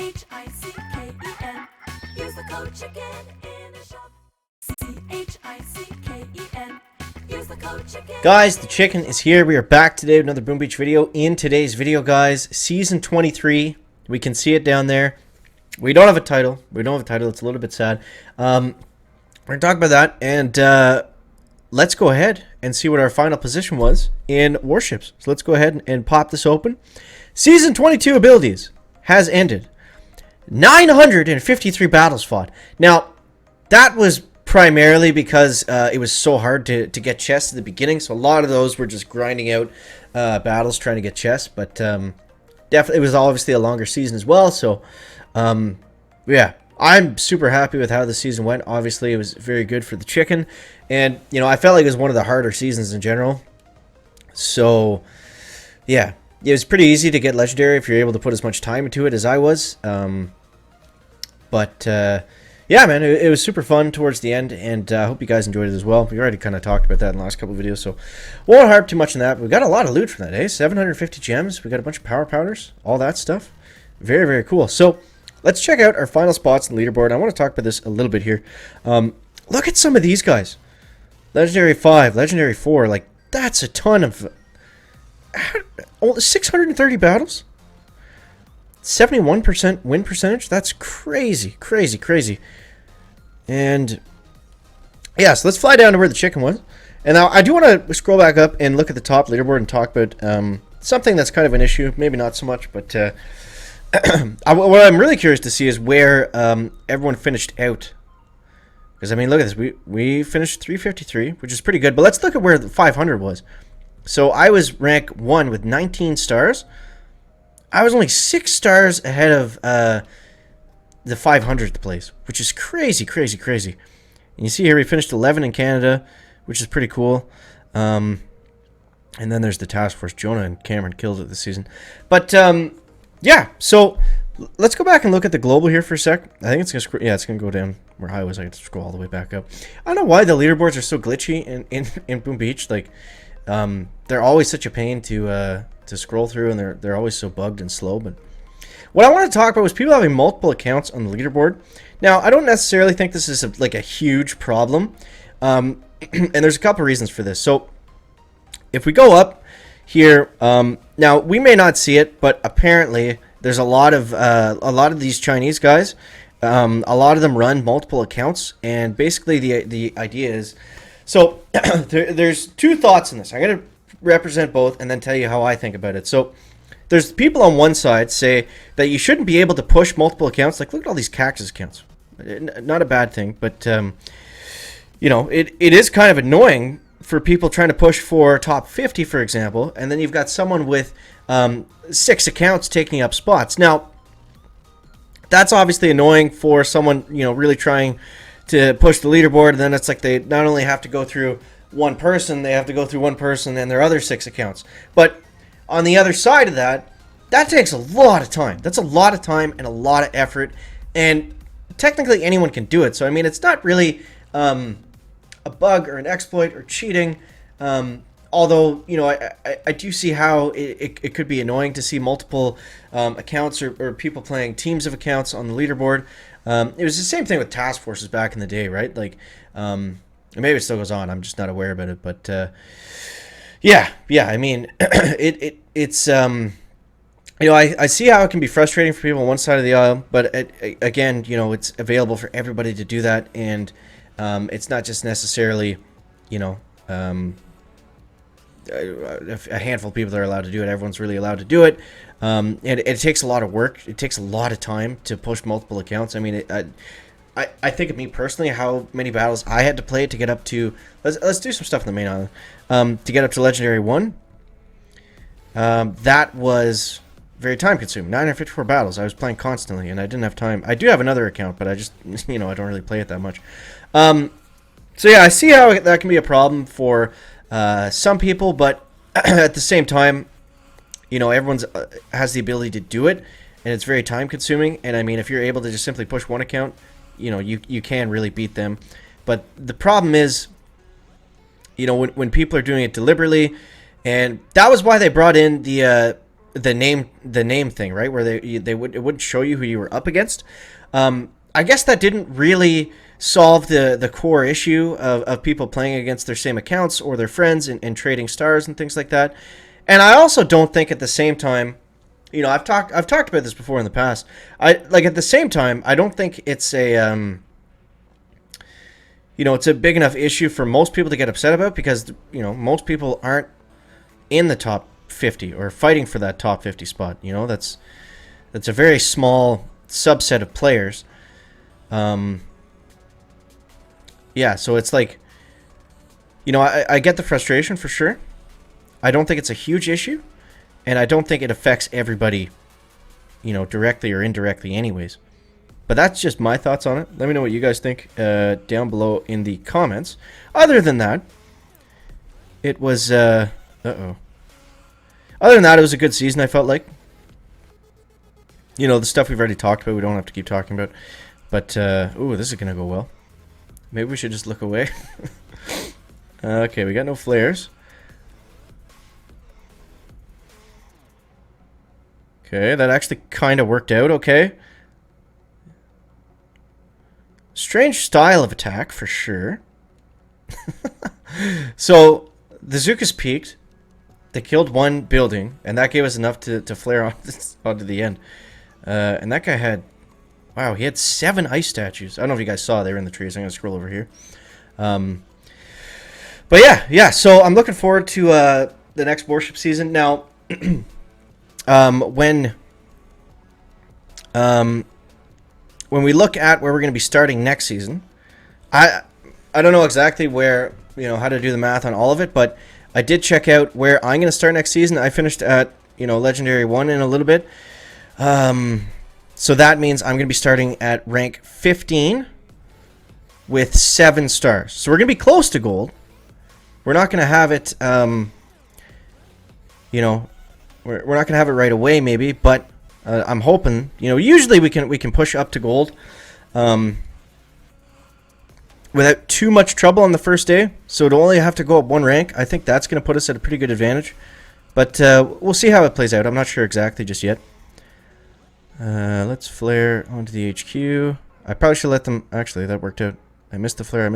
CHICKEN. Use the code chicken in the shop. CHICKEN. Use the code chicken. Guys, the chicken is here. We are back today with another Boom Beach video. In today's video, guys, season 23. We can see it down there. We don't have a title. It's a little bit sad. We're going to talk about that, and let's go ahead and see what our final position was in Warships. So let's go ahead and pop this open. Season 22 abilities has ended. 953 battles fought. Now, that was primarily because it was so hard to get chests at the beginning, so a lot of those were just grinding out battles trying to get chests, but definitely it was obviously a longer season as well, so yeah, I'm super happy with how the season went. Obviously, it was very good for the chicken, and, you know, I felt like it was one of the harder seasons in general, so yeah, it was pretty easy to get legendary if you're able to put as much time into it as I was, but yeah, man, it was super fun towards the end, and I hope you guys enjoyed it as well. We already kind of talked about that in the last couple of videos, so won't harp too much on that. But we got a lot of loot from that, eh? 750 gems. We got a bunch of power powders, all that stuff. Very, very cool. So let's check out our final spots in the leaderboard. I want to talk about this a little bit here. Look at some of these guys. Legendary 5, Legendary 4. Like, that's a ton of... 630 battles? 71% win percentage? That's crazy, crazy, crazy. And yeah, so let's fly down to where the chicken was. And now I do want to scroll back up and look at the top leaderboard and talk about something that's kind of an issue. Maybe not so much, but what I'm really curious to see is where everyone finished out. Because, I mean, look at this. We finished 353, which is pretty good. But let's look at where the 500 was. So I was rank 1 with 19 stars. I was only 6 stars ahead of the 500th place, which is crazy, crazy, crazy. And you see here we finished 11 in Canada, which is pretty cool. And then there's the task force. Jonah and Cameron killed it this season. But yeah, so let's go back and look at the global here for a sec. I think it's gonna it's gonna go down where I was. I get to scroll all the way back up. I don't know why the leaderboards are so glitchy in Boom Beach. Like, they're always such a pain to scroll through, and they're always so bugged and slow. But what I want to talk about was people having multiple accounts on the leaderboard. Now, I don't necessarily think this is like a huge problem, and there's a couple reasons for this. So if we go up here, now we may not see it, but apparently there's a lot of these Chinese guys. A lot of them run multiple accounts, and basically the idea is, so there's two thoughts in this. I'm gonna represent both and then tell you how I think about it. So there's people on one side say that you shouldn't be able to push multiple accounts. Like, look at all these cactus accounts. Not a bad thing, but you know, it is kind of annoying for people trying to push for top 50, for example, and then you've got someone with 6 accounts taking up spots. Now, that's obviously annoying for someone, you know, really trying to push the leaderboard, and then it's like they not only have to go through one person, they have to go through one person and their other 6 accounts. But on the other side of that, that takes a lot of time. That's a lot of time and a lot of effort, and technically anyone can do it. So, I mean, it's not really a bug or an exploit or cheating, although, you know, I do see how it could be annoying to see multiple accounts or people playing teams of accounts on the leaderboard. It was the same thing with task forces back in the day, right? Like, maybe it still goes on. I'm just not aware about it, but yeah. I mean, it's you know, I see how it can be frustrating for people on one side of the aisle, but again, you know, it's available for everybody to do that, and it's not just necessarily, you know, a handful of people that are allowed to do it. Everyone's really allowed to do it, and it takes a lot of work. It takes a lot of time to push multiple accounts. I mean, I think of me personally, how many battles I had to play to get up to... Let's do some stuff in the main island. To get up to Legendary 1. That was very time-consuming. 954 battles. I was playing constantly, and I didn't have time. I do have another account, but I just, you know, I don't really play it that much. So yeah, I see how that can be a problem for some people, but at the same time, you know, everyone's has the ability to do it, and it's very time-consuming. And I mean, if you're able to just simply push one account, you know, you can really beat them. But the problem is, you know, when people are doing it deliberately, and that was why they brought in the the name thing, right? Where it wouldn't show you who you were up against. I guess that didn't really solve the core issue of people playing against their same accounts or their friends and trading stars and things like that. And I also don't think at the same time, I've talked about this before in the past. At the same time, I don't think it's it's a big enough issue for most people to get upset about because most people aren't in the top 50 or fighting for that top 50 spot. That's a very small subset of players. So it's like, I get the frustration for sure. I don't think it's a huge issue, and I don't think it affects everybody, directly or indirectly anyways. But that's just my thoughts on it. Let me know what you guys think down below in the comments. Other than that, it was, Other than that, it was a good season, I felt like. The stuff we've already talked about, we don't have to keep talking about. But, this is going to go well. Maybe we should just look away. Okay, we got no flares. Okay, that actually kind of worked out okay. Strange style of attack, for sure. So, the Zookas peaked. They killed one building, and that gave us enough to flare onto the end. And that guy had... Wow, he had 7 ice statues. I don't know if you guys saw. They were in the trees. I'm going to scroll over here. But yeah. So I'm looking forward to the next Warship season. Now, when we look at where we're going to be starting next season, I don't know exactly where, how to do the math on all of it, but I did check out where I'm going to start next season. I finished at, Legendary 1 in a little bit. So that means I'm going to be starting at rank 15 with 7 stars. So we're going to be close to gold. We're not going to have it, we're not going to have it right away maybe, but I'm hoping, usually we can push up to gold without too much trouble on the first day. So to only have to go up 1 rank, I think that's going to put us at a pretty good advantage. But we'll see how it plays out. I'm not sure exactly just yet. Let's flare onto the HQ. I probably should let them... Actually, that worked out. I missed the flare.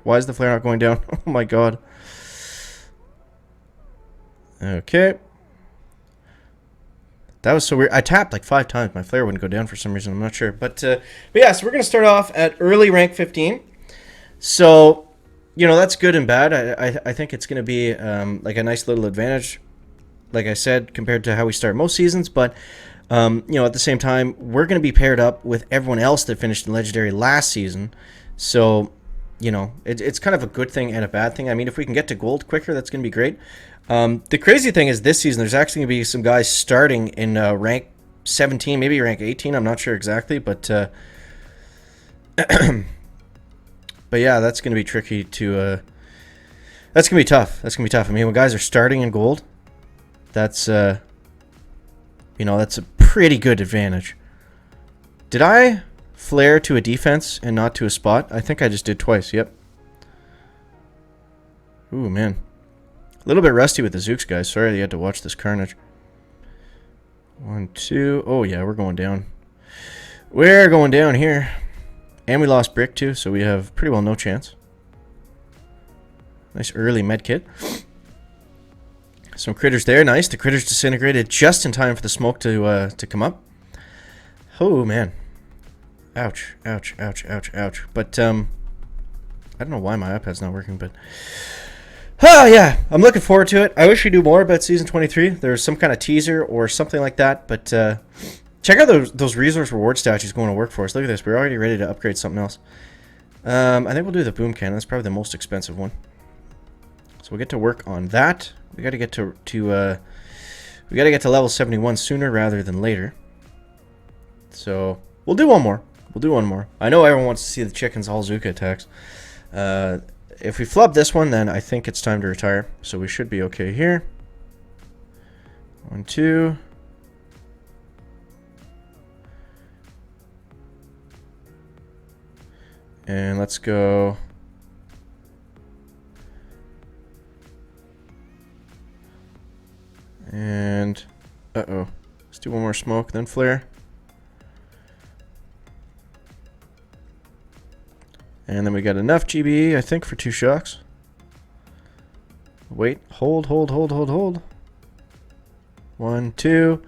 Why is the flare not going down? Oh my god. Okay. That was so weird. I tapped like 5 times. My flare wouldn't go down for some reason. I'm not sure. But yeah, so we're going to start off at early rank 15. So, that's good and bad. I think it's going to be like a nice little advantage, like I said, compared to how we start most seasons. But... at the same time, we're going to be paired up with everyone else that finished in Legendary last season. So, it's kind of a good thing and a bad thing. I mean, if we can get to gold quicker, that's going to be great. The crazy thing is this season, there's actually going to be some guys starting in rank 17, maybe rank 18. I'm not sure exactly, but but yeah, that's going to be tricky to... that's going to be tough. I mean, when guys are starting in gold, that's... that's a pretty good advantage. Did I flare to a defense and not to a spot? I think I just did twice, yep. Ooh, man. A little bit rusty with the Zooks, guys. Sorry you had to watch this carnage. 1, 2. Oh, yeah, we're going down. We're going down here. And we lost Brick, too, so we have pretty well no chance. Nice early med kit. Some critters there, nice. The critters disintegrated just in time for the smoke to come up. Oh man, ouch, ouch, ouch, ouch, ouch. But I don't know why my iPad's not working, but yeah, I'm looking forward to it. I wish we knew more about season 23. There's some kind of teaser or something like that. But check out those resource reward statues going to work for us. Look at this. We're already ready to upgrade something else. I think we'll do the boom cannon. That's probably the most expensive one. So we'll get to work on that. We got to get to level 71 sooner rather than later. So we'll do one more. I know everyone wants to see the chickens all Zuka attacks. If we flub this one, then I think it's time to retire. So we should be okay here. 1, 2. And let's go. And more smoke than flare. And then we got enough GBE, I think, for 2 shocks. Wait, hold. 1, 2.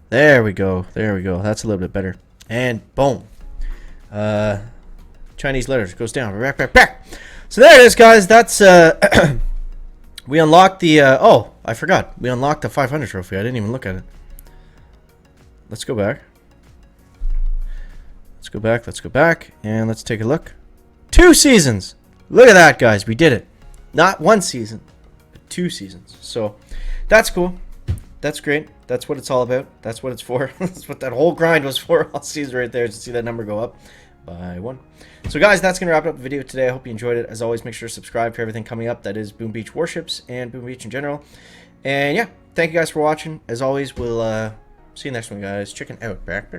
There we go. That's a little bit better. And boom. Chinese letters goes down. Back. So there it is, guys. That's we unlocked the oh, I forgot. We unlocked the 500 trophy. I didn't even look at it. Let's go back. Let's go back and let's take a look. 2 seasons. Look at that, guys. We did it. Not 1 season, but 2 seasons. So that's cool. That's great. That's what it's all about. That's what it's for. That's what that whole grind was for. All season right there to see that number go up by 1. So guys, that's going to wrap up the video today. I hope you enjoyed it. As always, make sure to subscribe for everything coming up. That is Boom Beach Warships and Boom Beach in general. And yeah, thank you guys for watching. As always, we'll see you next one, guys. Chicken out. Back.